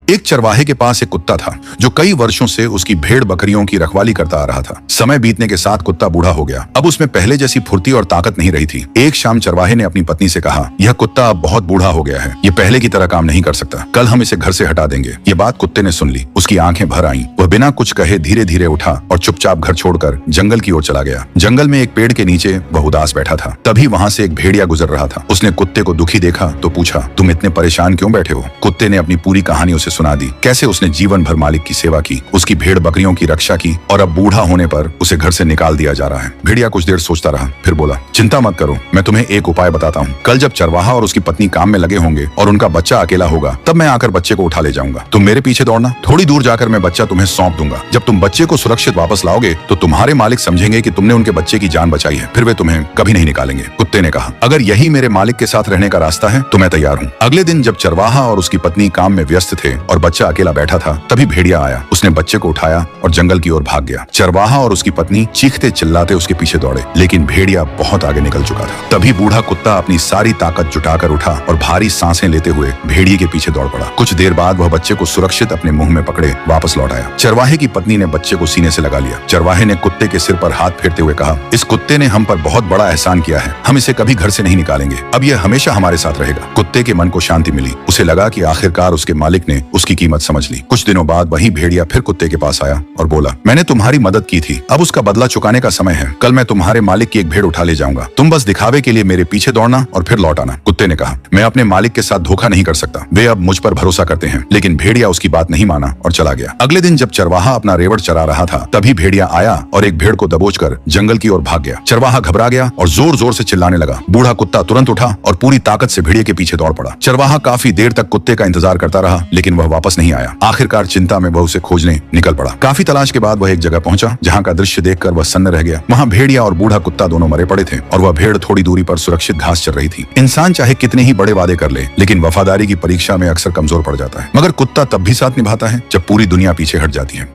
एक चरवाहे के पास एक कुत्ता था जो कई वर्षों से उसकी भेड़ बकरियों की रखवाली करता आ रहा था। समय बीतने के साथ कुत्ता बूढ़ा हो गया। अब उसमें पहले जैसी फुर्ती और ताकत नहीं रही थी। एक शाम चरवाहे ने अपनी पत्नी से कहा, यह कुत्ता अब बहुत बूढ़ा हो गया है, ये पहले की तरह काम नहीं कर सकता, कल हम इसे घर से हटा देंगे। ये बात कुत्ते ने सुन ली। उसकी आंखें भर आईं। वह बिना कुछ कहे धीरे धीरे उठा और चुपचाप घर छोड़कर जंगल की ओर चला गया। जंगल में एक पेड़ के नीचे वह उदास बैठा था। तभी वहां से एक भेड़िया गुजर रहा था। उसने कुत्ते को दुखी देखा तो पूछा, तुम इतने परेशान क्यों बैठे हो? कुत्ते ने अपनी पूरी कहानी उसे सुना दी। कैसे उसने जीवन भर मालिक की सेवा की, उसकी भेड़ बकरियों की रक्षा की और अब बूढ़ा होने पर उसे घर से निकाल दिया जा रहा है। भेड़िया कुछ देर सोचता रहा, फिर बोला, चिंता मत करो, मैं तुम्हें एक उपाय बताता हूँ। कल जब चरवाहा और उसकी पत्नी काम में लगे होंगे और उनका बच्चा अकेला होगा, तब मैं आकर बच्चे को उठा ले जाऊंगा। तुम मेरे पीछे दौड़ना, थोड़ी दूर जाकर मैं बच्चा तुम्हें सौंप दूंगा। जब तुम बच्चे को सुरक्षित वापस लाओगे तो तुम्हारे मालिक समझेंगे कि तुमने उनके बच्चे की जान बचाई है, फिर वे तुम्हें कभी नहीं निकालेंगे। कुत्ते ने कहा, अगर यही मेरे मालिक के साथ रहने का रास्ता है तो मैं तैयार हूँ। अगले दिन जब चरवाहा और उसकी पत्नी काम में व्यस्त थे और बच्चा अकेला बैठा था, तभी भेड़िया आया। उसने बच्चे को उठाया और जंगल की ओर भाग गया। चरवाहा और उसकी पत्नी चीखते चिल्लाते उसके पीछे दौड़े, लेकिन भेड़िया बहुत आगे निकल चुका था। तभी बूढ़ा कुत्ता अपनी सारी ताकत जुटाकर उठा और भारी सांसें लेते हुए भेड़िए के पीछे दौड़ पड़ा। कुछ देर बाद वह बच्चे को सुरक्षित अपने मुंह में पकड़े वापस लौट आया। चरवाहे की पत्नी ने बच्चे को सीने से लगा लिया। चरवाहे ने कुत्ते के सिर पर हाथ फेरते हुए कहा, इस कुत्ते ने हम पर बहुत बड़ा एहसान किया है, हम इसे कभी घर से नहीं निकालेंगे, अब यह हमेशा हमारे साथ रहेगा। कुत्ते के मन को शांति मिली। उसे लगा कि आखिरकार उसके मालिक ने उसकी कीमत समझ ली। कुछ दिनों बाद वही भेड़िया फिर कुत्ते के पास आया और बोला, मैंने तुम्हारी मदद की थी, अब उसका बदला चुकाने का समय है। कल मैं तुम्हारे मालिक की एक भेड़ उठा ले जाऊंगा, तुम बस दिखावे के लिए मेरे पीछे दौड़ना और फिर लौट आना। कुत्ते ने कहा, मैं अपने मालिक के साथ धोखा नहीं कर सकता, वे अब मुझ पर भरोसा करते हैं। लेकिन भेड़िया उसकी बात नहीं माना और चला गया। अगले दिन जब चरवाहा अपना रेवड़ चरा रहा था, तभी भेड़िया आया और एक भेड़ को दबोचकर जंगल की ओर भाग गया। चरवाहा घबरा गया और जोर जोर से चिल्लाने लगा। बूढ़ा कुत्ता तुरंत उठा और पूरी ताकत से भेड़िए के पीछे दौड़ पड़ा। चरवाहा काफी देर तक कुत्ते का इंतजार करता रहा, लेकिन वह वापस नहीं आया। आखिरकार चिंता में वह उसे खोजने निकल पड़ा। काफी तलाश के बाद वह एक जगह पहुंचा जहां का दृश्य देखकर वह सन्न रह गया। वहां भेड़िया और बूढ़ा कुत्ता दोनों मरे पड़े थे और वह भेड़ थोड़ी दूरी पर सुरक्षित घास चर रही थी। इंसान चाहे कितने ही बड़े वादे कर ले, लेकिन वफादारी की परीक्षा में अक्सर कमजोर पड़ जाता है। मगर कुत्ता तब भी साथ निभाता है जब पूरी दुनिया पीछे हट जाती है।